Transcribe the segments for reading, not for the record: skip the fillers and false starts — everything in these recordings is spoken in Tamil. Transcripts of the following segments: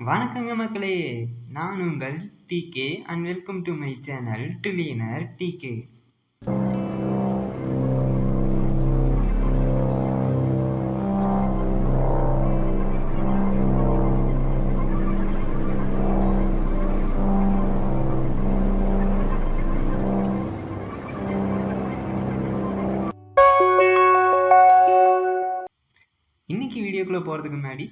வணக்கங்க மக்களே, நான் உங்கள் DK and welcome to my channel trillionaire DK. இன்னைக்கு வீடியோக்குள்ளே போகிறதுக்கு முன்னாடி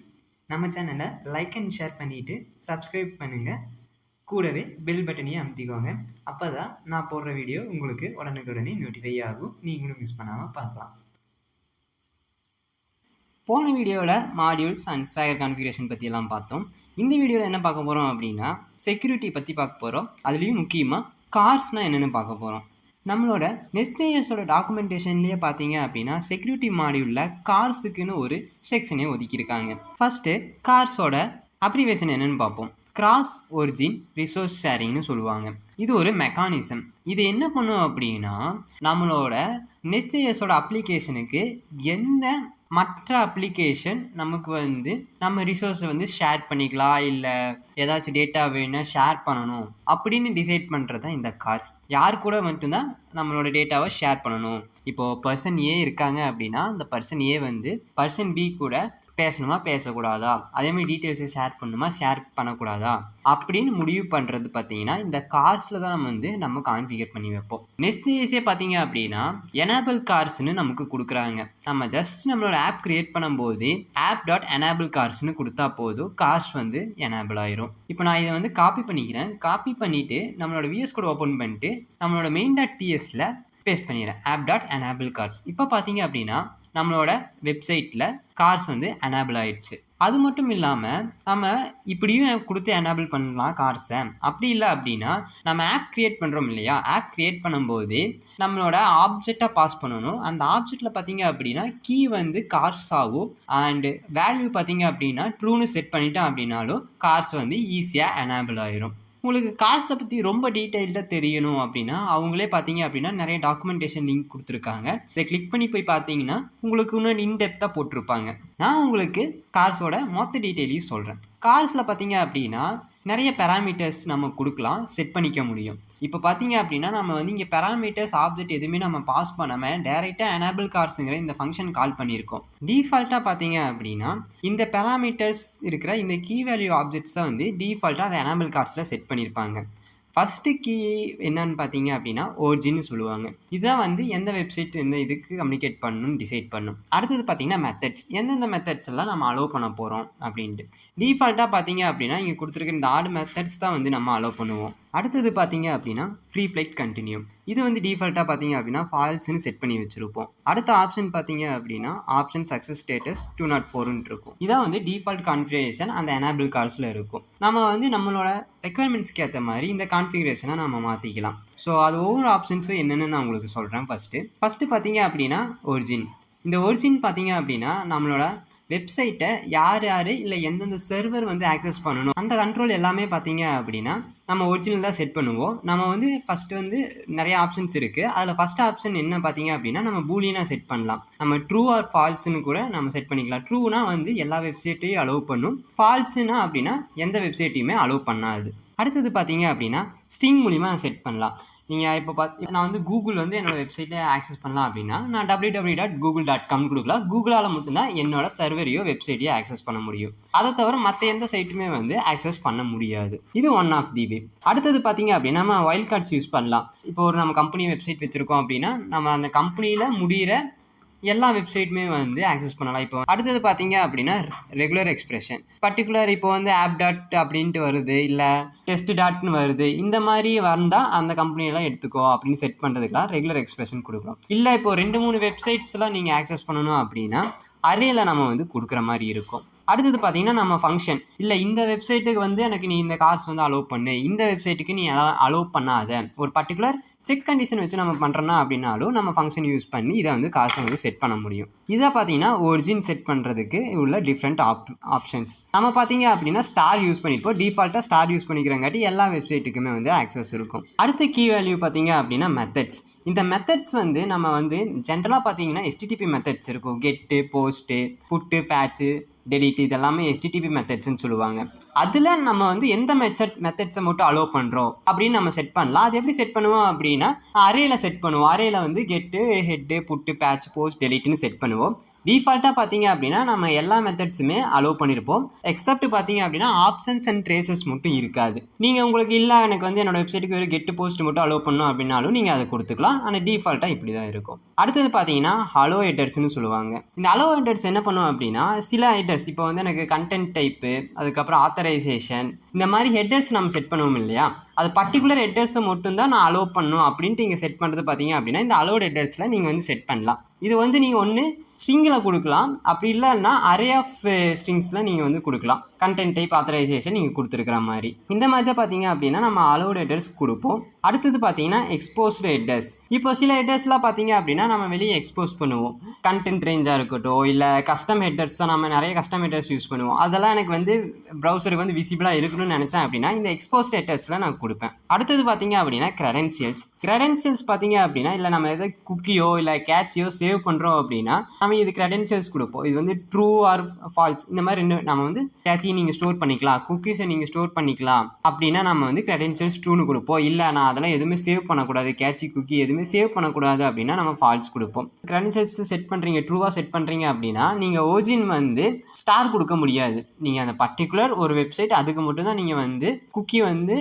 நம்ம சேனலை லைக் அண்ட் ஷேர் பண்ணிவிட்டு சப்ஸ்கிரைப் பண்ணுங்கள். கூடவே பெல் பட்டனையும் அமுத்திக்கோங்க. அப்போ தான் நான் போடுற வீடியோ உங்களுக்கு உடனுக்குடனே நோட்டிஃபை ஆகும். நீங்களும் மிஸ் பண்ணாமல் பார்க்கலாம். போன வீடியோவில் மாடியூல்ஸ் அண்ட் ஸ்வாகர் கான்ஃபிகரேஷன் பற்றியெல்லாம் பார்த்தோம். இந்த வீடியோவில் என்ன பார்க்க போகிறோம் அப்படின்னா செக்யூரிட்டி பற்றி பார்க்க போகிறோம். அதுலேயும் முக்கியமாக கார்ஸ்னால் என்னென்னு பார்க்க போகிறோம். நம்மளோட நெஸ்ட்.js டாக்குமெண்டேஷன்லேயே பார்த்தீங்க அப்படின்னா செக்யூரிட்டி மாடியூலில் கார்ஸுக்குன்னு ஒரு செக்ஷனே ஒதுக்கியிருக்காங்க. ஃபஸ்ட்டு கார்ஸோட அப்ரிவேஷன் என்னென்னு பார்ப்போம். கிராஸ் ஒரிஜின் ரிசோர்ஸ் ஷேரிங்னு சொல்லுவாங்க. இது ஒரு மெக்கானிசம். இது என்ன பண்ணும் அப்படின்னா நம்மளோட நெஸ்ட்.js அப்ளிகேஷனுக்கு எந்த மற்ற அப்ளிகேஷன் நமக்கு நம்ம ரிசோர்ஸை ஷேர் பண்ணிக்கலாம், இல்லை ஏதாச்சும் டேட்டா வேணும்னா ஷேர் பண்ணணும் அப்படின்னு டிசைட் பண்ணுறது தான் இந்த கார்ஸ். யார் கூட மட்டும்தான் நம்மளோட டேட்டாவை ஷேர் பண்ணணும். இப்போது பர்சன் ஏ இருக்காங்க அப்படின்னா அந்த பர்சன் ஏ பர்சன் பி கூட பேசணுமா பேசக்கூடாதா, அதேமாதிரி டீட்டெயில்ஸை ஷேர் பண்ணணுமா ஷேர் பண்ணக்கூடாதா அப்படின்னு முடிவு பண்ணுறது பார்த்தீங்கன்னா இந்த கார்ஸில் தான் நம்ம கான்ஃபிகர் பண்ணி வைப்போம். நெஸ்ட்.js பார்த்தீங்க அப்படின்னா எனேபிள் கார்ஸ்னு நமக்கு கொடுக்குறாங்க. நம்ம ஜஸ்ட் நம்மளோட ஆப் கிரியேட் பண்ணும்போது app.enable கார்ஸ்னு கொடுத்தா போதும், கார்ஸ் எனேபிள் ஆயிரும். இப்போ நான் இதை காப்பி பண்ணிக்கிறேன். காப்பி பண்ணிவிட்டு நம்மளோட VS Code ஓப்பன் பண்ணிட்டு நம்மளோட main.tsல பேஸ்ட் பண்ணிடுறேன் app.enable கார்ஸ். இப்போ பார்த்தீங்க அப்படின்னா நம்மளோட வெப்சைட்டில் கார்ஸ் எனேபிள் ஆயிடுச்சு. அது மட்டும் இல்லாமல் நம்ம இப்படியும் கொடுத்து எனேபிள் பண்ணலாம் கார்ஸை. அப்படி இல்லை அப்படின்னா நம்ம ஆப் கிரியேட் பண்ணுறோம் இல்லையா, ஆப் கிரியேட் பண்ணும்போது நம்மளோட ஆப்ஜெக்டை பாஸ் பண்ணணும். அந்த ஆப்ஜெக்டில் பார்த்தீங்க அப்படின்னா கீ கார்ஸ் ஆகும் அண்டு வேல்யூ பார்த்தீங்க அப்படின்னா ட்ரூன்னு செட் பண்ணிட்டோம் அப்படின்னாலும் கார்ஸ் ஈஸியாக எனேபிள் ஆயிரும். உங்களுக்கு கார்ஸை பற்றி ரொம்ப டீட்டெயில்டாக தெரியணும் அப்படின்னா அவங்களே பார்த்தீங்க அப்படின்னா நிறைய டாக்குமெண்டேஷன் லிங்க் கொடுத்துருக்காங்க. இதை கிளிக் பண்ணி போய் பார்த்தீங்கன்னா உங்களுக்கு இன்னும் இன்டெப்த்தாக போட்டிருப்பாங்க. நான் உங்களுக்கு கார்ஸோட மொத்த டீட்டெயிலையும் சொல்கிறேன். கார்ஸில் பார்த்தீங்க அப்படின்னா நிறைய பேராமீட்டர்ஸ் நம்ம கொடுக்கலாம், செட் பண்ணிக்க முடியும். இப்போ பார்த்தீங்க அப்படின்னா நம்ம இங்கே பேராமீட்டர்ஸ் ஆப்ஜெக்ட் எதுவுமே நம்ம பாஸ் பண்ணாமல் டைரெக்டாக எனேபிள் கார்ஸுங்கிற இந்த ஃபங்க்ஷன் கால் பண்ணியிருக்கோம். டிஃபால்ட்டாக பார்த்தீங்க அப்படின்னா இந்த பேராமீட்டர்ஸ் இருக்கிற இந்த கீ வேல்யூ ஆப்ஜெக்ட்ஸ் தான் டிஃபால்ட்டாக அந்த எனேபிள் கார்ஸில் செட் பண்ணியிருப்பாங்க. ஃபஸ்ட்டு கீ என்னன்னு பார்த்தீங்க அப்படின்னா ஒரிஜின்னு சொல்லுவாங்க. இதுதான் எந்த வெப்சைட் இதுக்கு கம்யூனிகேட் பண்ணணும்னு டிசைட் பண்ணும். அடுத்தது பார்த்தீங்கன்னா மெத்தட்ஸ், எந்தெந்த மெத்தட்ஸ் எல்லாம் நம்ம அலோவ் பண்ண போகிறோம் அப்படின்ட்டு. டிஃபால்ட்டாக பார்த்தீங்க அப்படின்னா இங்கே கொடுத்துருக்க இந்த 6 மெத்தட்ஸ் தான் நம்ம அலோவ் பண்ணுவோம். அடுத்தது பார்த்தீங்க அப்படின்னா ஃப்ரீ பிளைட் கண்டினியூ. இது டிஃபால்ட்டாக பார்த்தீங்க அப்படின்னா ஃபால்ஸ்ன்னு செட் பண்ணி வச்சுருப்போம். அடுத்த ஆப்ஷன் பார்த்தீங்க அப்படின்னா ஆப்ஷன் சக்ஸஸ் ஸ்டேட்டஸ் 204ன்னு இருக்கும். இதான் டிஃபால்ட் கான்ஃபிகரேஷன் அந்த எனேபிள் கார்ஸில் இருக்கும். நம்ம நம்மளோட ரெக்குயர்மெண்ட்ஸ்க்கு ஏற்ற மாதிரி இந்த கான்ஃபிகரேஷனை நம்ம மாற்றிக்கலாம். ஸோ அது ஒவ்வொரு ஆப்ஷன்ஸும் என்னென்னு நான் உங்களுக்கு சொல்கிறேன். ஃபஸ்ட்டு பார்த்தீங்க அப்படின்னா ஒரிஜின். இந்த ஒரிஜின் பார்த்தீங்க அப்படின்னா நம்மளோட வெப்சைட்டை யார் இல்லை எந்தெந்த சர்வர் ஆக்சஸ் பண்ணணும் அந்த கண்ட்ரோல் எல்லாமே பார்த்தீங்க அப்படின்னா நம்ம ஒரிஜினல் தான் செட் பண்ணுவோம். நம்ம ஃபஸ்ட்டு நிறைய ஆப்ஷன்ஸ் இருக்குது. அதில் ஃபஸ்ட் ஆப்ஷன் என்ன பார்த்தீங்க அப்படின்னா நம்ம பூலியனாக செட் பண்ணலாம். நம்ம ட்ரூ ஆர் ஃபால்ஸ்னு கூட நம்ம செட் பண்ணிக்கலாம். ட்ரூனா எல்லா வெப்சைட்டையும் அலோவ் பண்ணும். ஃபால்ஸுனா அப்படின்னா எந்த வெப்சைட்டையுமே அலோவ் பண்ணாது. அடுத்தது பார்த்தீங்க அப்படின்னா ஸ்ட்ரிங் மூலிமா செட் பண்ணலாம். நீங்கள் இப்போ நான் கூகுள் என்னோடய வெப்சைட்டை ஆக்சஸ் பண்ணலாம் அப்படின்னா நான் www.google.com கொடுக்கலாம். கூகுளால் மட்டும்தான் என்னோட சர்வரையோ வெப்சைட்டையோ ஆக்சஸ் பண்ண முடியும். அதை தவிர மற்ற எந்த சைட்டுமே ஆக்சஸ் பண்ண முடியாது. இது ஒன் ஆஃப் தி வே. அடுத்தது பார்த்தீங்க அப்படின்னா நம்ம வைல்ட் கார்ட்ஸ் யூஸ் பண்ணலாம். இப்போ ஒரு நம்ம கம்பெனி வெப்சைட் வச்சுருக்கோம் அப்படின்னா நம்ம அந்த கம்பெனியில் முடிகிற எல்லா வெப்சைட்டுமே ஆக்சஸ் பண்ணலாம். இப்போ அடுத்தது பார்த்தீங்க அப்படின்னா ரெகுலர் எக்ஸ்பிரஷன். பர்டிகுலர் இப்போ ஆப் டாட் அப்படின்ட்டு வருது, இல்லை டெஸ்ட் டாட்னு வருது, இந்த மாதிரி வந்தால் அந்த கம்பெனியெல்லாம் எடுத்துக்கோ அப்படின்னு செட் பண்ணுறதுக்குலாம் ரெகுலர் எக்ஸ்பிரஷன் கொடுக்குறோம். இல்லை இப்போ 2-3 வெப்சைட்ஸ்லாம் நீங்கள் ஆக்சஸ் பண்ணணும் அப்படின்னா அரேல நம்ம கொடுக்குற மாதிரி இருக்கும். அடுத்தது பார்த்தீங்கன்னா நம்ம ஃபங்க்ஷன், இல்லை இந்த வெப்சைட்டுக்கு எனக்கு நீ இந்த கார்ஸ் அலோவ் பண்ணு, இந்த வெப்சைட்டுக்கு நீ அலோவ் பண்ணாத, ஒரு பர்டிகுலர் செக் கண்டிஷன் வச்சு நம்ம பண்ணுறோன்னா அப்படின்னாலும் நம்ம ஃபங்க்ஷன் யூஸ் பண்ணி இதை கார்ஸை செட் பண்ண முடியும். இதை பார்த்தீங்கன்னா ஒரிஜின் செட் பண்ணுறதுக்கு உள்ள டிஃப்ரெண்ட் ஆப்ஷன்ஸ். நம்ம பார்த்தீங்க அப்படின்னா ஸ்டார் யூஸ் பண்ணிப்போம். டிஃபால்ட்டாக ஸ்டார் யூஸ் பண்ணிக்கிறங்காட்டி எல்லா வெப்சைட்டுக்குமே ஆக்சஸ் இருக்கும். அடுத்த கீ வேல்யூ பார்த்தீங்க அப்படின்னா மெத்தட்ஸ். இந்த மெத்தட்ஸ் நம்ம ஜென்ரலாக பார்த்தீங்கன்னா HTTP மெத்தட்ஸ் இருக்கும். கெட்டு, போஸ்ட்டு, புட்டு, பேட்ச்சு, டெலிட் இதெல்லாமே HTTP மெத்தட்ஸ்ன்னு சொல்லுவாங்க. அதில் நம்ம வந்து எந்த மெத்தட்ஸை மட்டும் அலோவ் பண்ணுறோம் அப்படின்னு நம்ம செட் பண்ணலாம். அது எப்படி செட் பண்ணுவோம் அப்படின்னா அரேயில் செட் பண்ணுவோம். அரேயில் வந்து கெட்டு, ஹெட்டு, புட்டு, பேட்ச், போஸ்ட், டெலிட்னு செட் பண்ணுவோம். டிஃபால்ட்டாக பார்த்தீங்க அப்படின்னா நம்ம எல்லா மெத்தட்ஸுமே அலோவ் பண்ணியிருப்போம். எக்ஸப்ட் பார்த்தீங்க அப்படின்னா ஆப்ஷன்ஸ் அண்ட் ட்ரேசஸ் மட்டும் இருக்காது. நீங்கள் உங்களுக்கு இல்லை எனக்கு வந்து என்னோட வெப்சைட்டுக்கு ஒரு கெட்டு போஸ்ட் மட்டும் அலோவ் பண்ணணும் அப்படின்னாலும் நீங்கள் அதை கொடுத்துக்கலாம். ஆனால் டிஃபால்ட்டாக இப்படி தான் இருக்கும். அடுத்தது பார்த்தீங்கன்னா ஹலோ ஹெட்டர்ஸ்னு சொல்லுவாங்க. இந்த ஹலோ ஹெட்டர்ஸ் என்ன பண்ணுவோம் அப்படின்னா சில ஹெட்டர்ஸ் இப்போ வந்து எனக்கு கண்டென்ட் டைப்பு, அதுக்கப்புறம் ஆத்தரைசேஷன், இந்த மாதிரி ஹெட்டர்ஸ் நம்ம செட் பண்ணுவோம் இல்லையா, அது பர்டிகுலர் ஹெட்டர்ஸை மட்டும்தான் நான் அலோவ் பண்ணணும் அப்படின்ட்டு நீங்கள் செட் பண்ணுறது பார்த்தீங்க அப்படின்னா இந்த அலோட் ஹெட்டர்ஸில் நீங்கள் வந்து செட் பண்ணலாம். இது வந்து நீங்கள் ஒன்று ஸ்ட்ரிங்கில் கொடுக்கலாம், அப்படி இல்லைன்னா அரே ஆஃப் ஸ்ட்ரிங்ஸில் நீங்கள் வந்து கொடுக்கலாம். கண்டென்ட் டைப் ஆத்தரைசேஷன் நீங்கள் கொடுத்துருக்குற மாதிரி இந்த மாதிரி தான் பார்த்தீங்க அப்படின்னா நம்ம அலோட் ஹெட்டர்ஸ் கொடுப்போம். அடுத்தது பார்த்தீங்கன்னா எக்ஸ்போஸ்டு ஹெட்டர்ஸ். இப்போ சில ஹெட்டர்ஸ்லாம் பார்த்தீங்க அப்படின்னா நம்ம வெளியே எக்ஸ்போஸ் பண்ணுவோம். கண்டென்ட் ரேஞ்சாக இருக்கட்டும், இல்லை கஸ்டம் ஹெட்டர்ஸ் தான், நம்ம நிறைய கஸ்டம் ஹெட்டர்ஸ் யூஸ் பண்ணுவோம். அதெல்லாம் எனக்கு வந்து ப்ரௌசருக்கு வந்து விசிபிளாக இருக்கணும்னு நினச்சேன் அப்படின்னா இந்த எக்ஸ்போஸ்டு ஹெட்டர்ஸில் நான் கொடுப்பேன். அடுத்தது பார்த்தீங்க அப்படின்னா கிரெடென்ஷியல்ஸ் பார்த்தீங்க அப்படின்னா இல்லை நம்ம எதாவது குக்கியோ இல்லை கேட்சியோ சேவ் பண்ணுறோம் அப்படின்னா நம்ம இது கிரெடென்ஷியல்ஸ் கொடுப்போம். இது வந்து ட்ரூ ஆர் ஃபால்ஸ் இந்த மாதிரி ரெண்டு நம்ம வந்து கேட்சியை நீங்கள் ஸ்டோர் பண்ணிக்கலாம், குக்கீஸை நீங்கள் ஸ்டோர் பண்ணிக்கலாம் அப்படின்னா நம்ம வந்து கிரெடென்ஷியல்ஸ் ட்ரூன்னு கொடுப்போம். இல்லை நான் அதெல்லாம் எதுவுமே சேவ் பண்ணக்கூடாது, கேட்சி குக்கி எதுவுமே சேவ் பண்ணக்கூடாது அப்படின்னா நம்ம ஃபால்ஸ் கொடுப்போம். கிரெடென்ஷியல்ஸ் செட் பண்ணுறீங்க, ட்ரூவாக செட் பண்ணுறீங்க அப்படின்னா நீங்கள் ஒரிஜின் வந்து ஸ்டார் கொடுக்க முடியாது. நீங்கள் அந்த பர்டிகுலர் ஒரு வெப்சைட் அதுக்கு மட்டும் தான் நீங்கள் வந்து குக்கி வந்து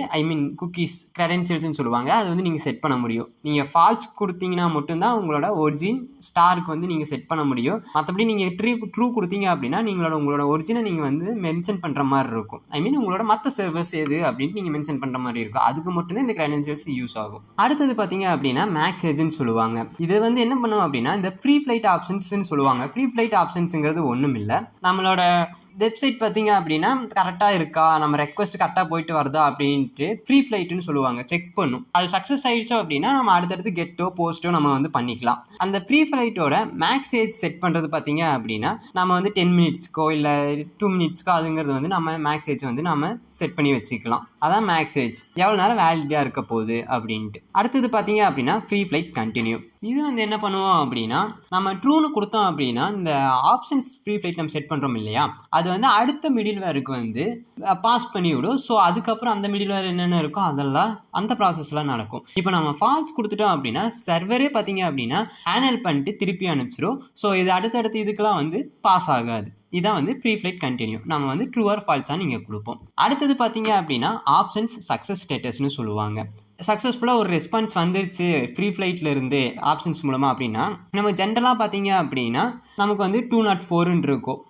குக்கீஸ் கிரெடென்ஷியல்ஸ்னு சொல்லுவாங்க, அது வந்து நீங்கள் செட் பண்ண முடியும். நீங்கள் ஃபால்ஸ் கொடுத்தீங்கன்னா மட்டும்தான் உங்களோட ஒரிஜின் ஸ்டாருக்கு வந்து நீங்கள் செட் பண்ண முடியும். மற்றபடி நீங்கள் ட்ரூ கொடுத்தீங்க அப்படின்னா உங்களோட ஒரிஜினை நீங்கள் வந்து மென்ஷன் பண்ணுற மாதிரி இருக்கும். உங்களோட மற்ற சர்வர்ஸ் எது அப்படின்ட்டு நீங்கள் மென்ஷன் பண்ணுற மாதிரி இருக்கும். அதுக்கு மட்டும்தான் இந்த கிரெடென்ஷியல்ஸ் யூஸ் ஆகும். அடுத்தது பார்த்தீங்க அப்படின்னா மேக்ஸ் ஏஜ்னு சொல்லுவாங்க. இது வந்து என்ன பண்ணுவோம் அப்படின்னா இந்த ப்ரீ ஃப்ளைட் ஆப்ஷன்ஸ்ன்னு சொல்லுவாங்க. ப்ரீ ஃப்ளைட் ஆப்ஷன்ஸுங்கிறது ஒன்றும் இல்லை, நம்மளோட வெப்சைட் பார்த்தீங்க அப்படின்னா கரெக்டாக இருக்கா, நம்ம ரெக்வஸ்ட் கரெக்டாக போயிட்டு வருதா அப்படின்ட்டு ப்ரீ ஃப்ளைட்டுன்னு சொல்லுவாங்க, செக் பண்ணும். அது சக்ஸஸ் ஆகிடுச்சோ அப்படின்னா நம்ம அடுத்தடுத்து கெட்டோ போஸ்ட்டோ நம்ம வந்து பண்ணிக்கலாம். அந்த ப்ரீ ஃப்ளைட்டோட மேக்ஸ் ஏஜ் செட் பண்ணுறது பார்த்தீங்க அப்படின்னா நம்ம வந்து 10 மினிட்ஸ்க்கோ இல்லை 2 மினிட்ஸ்க்கோ அதுங்கிறது வந்து நம்ம மேக்ஸ் ஏஜ் வந்து நம்ம செட் பண்ணி வச்சுக்கலாம். அதான் மேக்ஸ் ஏஜ், எவ்வளோ நேரம் வேலிடாக இருக்க போகுது அப்படின்ட்டு. அடுத்தது பார்த்தீங்க அப்படின்னா ப்ரீ ஃப்ளைட் கண்டினியூ. இது வந்து என்ன பண்ணுவோம் அப்படின்னா நம்ம ட்ரூன்னு கொடுத்தோம் அப்படின்னா இந்த ஆப்ஷன்ஸ் ப்ரீ ஃப்ளைட் நம்ம செட் பண்ணுறோம் இல்லையா, அது வந்து அடுத்த மிடில் வேருக்கு வந்து பாஸ் பண்ணி விடும். ஸோ அதுக்கப்புறம் அந்த மிடில் வேர் என்னென்ன இருக்கோ அதெல்லாம் அந்த ப்ராசஸ்லாம் நடக்கும். இப்போ நம்ம ஃபால்ஸ் கொடுத்துட்டோம் அப்படின்னா சர்வரே பார்த்தீங்க அப்படின்னா ஹேண்டில் பண்ணிட்டு திருப்பி அனுப்பிச்சிடும். ஸோ இது அடுத்தடுத்து இதுக்கெல்லாம் வந்து பாஸ் ஆகாது. இதான் வந்து ப்ரீ ஃப்ளைட் கண்டினியூ. நம்ம வந்து ட்ரூ ஆர் ஃபால்ஸாக நீங்கள் கொடுப்போம். அடுத்தது பார்த்தீங்க அப்படின்னா ஆப்ஷன்ஸ் சக்ஸஸ் ஸ்டேட்டஸ்னு சொல்லுவாங்க. சக்ஸஸ்ஃபுல்லாக ஒரு ரெஸ்பான்ஸ் வந்துருச்சு ஃப்ரீ ஃப்ளைட்டில் இருந்து ஆப்ஷன்ஸ் மூலமாக அப்படின்னா நம்ம ஜென்ரலாக பார்த்தீங்க அப்படின்னா நமக்கு வந்து 204 இருக்கும்,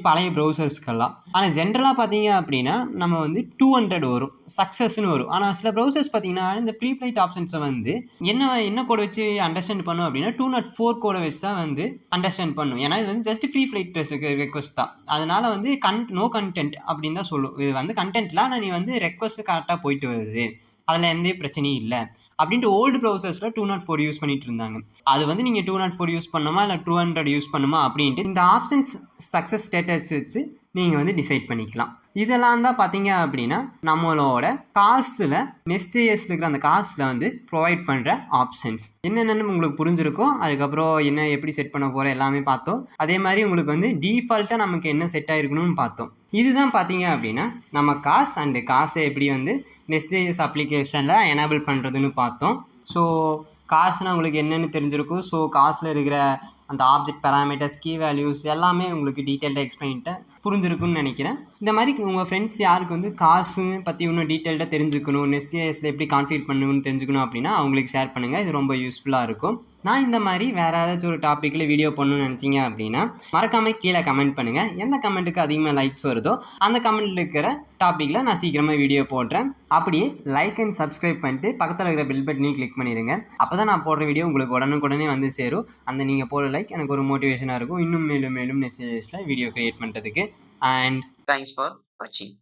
பழைய ப்ரௌசர்ஸ்க்கெல்லாம். ஆனால் ஜென்ரலாக பார்த்தீங்க அப்படின்னா நம்ம வந்து 200 வரும், சக்ஸஸ்ன்னு வரும். ஆனால் சில ப்ரௌசர்ஸ் பார்த்தீங்கன்னா இந்த ப்ரீ ஃப்ளைட் ஆப்ஷன்ஸை வந்து என்ன கோடை வச்சு அண்டர்ஸ்டாண்ட் பண்ணும் அப்படின்னா 204 கோடை வச்சு தான் வந்து அண்டர்ஸ்டாண்ட் பண்ணும். ஏன்னா இது வந்து ஜஸ்ட் ஃப்ரீ ஃப்ளைட் ரெக்வஸ்ட் தான். அதனால் வந்து நோ கண்டென்ட் அப்படின்னு தான் சொல்லும். இது வந்து கண்டென்ட்டில் ஆனால் நீ வந்து ரெக்வஸ்ட்டு கரெக்டாக போயிட்டு வருது, அதில் எந்த பிரச்சனையும் இல்லை அப்படின்ட்டு ஓல்டு ப்ரௌசர்ஸில் 204 யூஸ் பண்ணிட்டு இருந்தாங்க. அது வந்து நீங்கள் 204 யூஸ் பண்ணுமா இல்லை 200 யூஸ் பண்ணுமா அப்படின்ட்டு இந்த ஆப்ஷன்ஸ் சக்ஸஸ் ஸ்டேட்டஸ் வச்சு நீங்கள் வந்து டிசைட் பண்ணிக்கலாம். இதெல்லாம் தான் பார்த்தீங்க அப்படின்னா நம்மளோட கார்ஸில் நெஸ்ட்.js இருக்கிற அந்த கார்ஸில் வந்து ப்ரொவைட் பண்ணுற ஆப்ஷன்ஸ் என்னென்னு உங்களுக்கு புரிஞ்சிருக்கும். அதுக்கப்புறம் என்ன எப்படி செட் பண்ண போகிற எல்லாமே பார்த்தோம். அதே மாதிரி உங்களுக்கு வந்து டீஃபால்ட்டாக நமக்கு என்ன செட் ஆகிருக்கணும்னு பார்த்தோம். இதுதான் பார்த்தீங்க அப்படின்னா நம்ம கார்ஸ் அண்டு கார்ஸை எப்படி வந்து நெஸ்ட்.js அப்ளிகேஷனில் எனேபிள் பண்ணுறதுன்னு பார்த்தோம். ஸோ கார்ஸ்னால் உங்களுக்கு என்னென்னு தெரிஞ்சிருக்கும். ஸோ கார்ஸில் இருக்கிற அந்த ஆப்ஜெக்ட் பேராமீட்டர்ஸ், கீ வேல்யூஸ் எல்லாமே உங்களுக்கு டீட்டெயில்டாக எக்ஸ்பிளைன்ட்டு புரிஞ்சிருக்குன்னு நினைக்கிறேன். இந்த மாதிரி உங்கள் ஃப்ரெண்ட்ஸ் யாருக்கு வந்து கார்ஸுங்க பற்றி இன்னும் டீட்டெயில்டாக தெரிஞ்சுக்கணும், நெஸ்ட்.jsல எப்படி கான்ஃபிகர் பண்ணணும்னு தெரிஞ்சுக்கணும் அப்படின்னா அவங்களுக்கு ஷேர் பண்ணுங்கள். இது ரொம்ப யூஸ்ஃபுல்லாக இருக்கும். நான் இந்த மாதிரி வேறு ஏதாச்சும் ஒரு டாப்பிக்கில் வீடியோ பண்ணணும்னு நினச்சிங்க அப்படின்னா மறக்காமல் கீழே கமெண்ட் பண்ணுங்கள். எந்த கமெண்ட்டுக்கு அதிகமாக லைக்ஸ் வருதோ அந்த கமெண்ட்டில் இருக்கிற டாப்பிக்கில் நான் சீக்கிரமாக வீடியோ போடுறேன். அப்படியே லைக் அண்ட் சப்ஸ்கிரைப் பண்ணிட்டு பக்கத்தில் இருக்கிற பெல் பட்டனையும் கிளிக் பண்ணிடுங்க. அப்போ தான் நான் போடுற வீடியோ உங்களுக்கு உடனுக்குடனே வந்து சேரும். அந்த நீங்கள் போடுற லைக் எனக்கு ஒரு மோட்டிவேஷனாக இருக்கும் இன்னும் மேலும் நெஸ்ட்.jsல வீடியோ கிரியேட் பண்ணுறதுக்கு. அண்ட் தேங்க்ஸ் ஃபார் வாட்சிங்.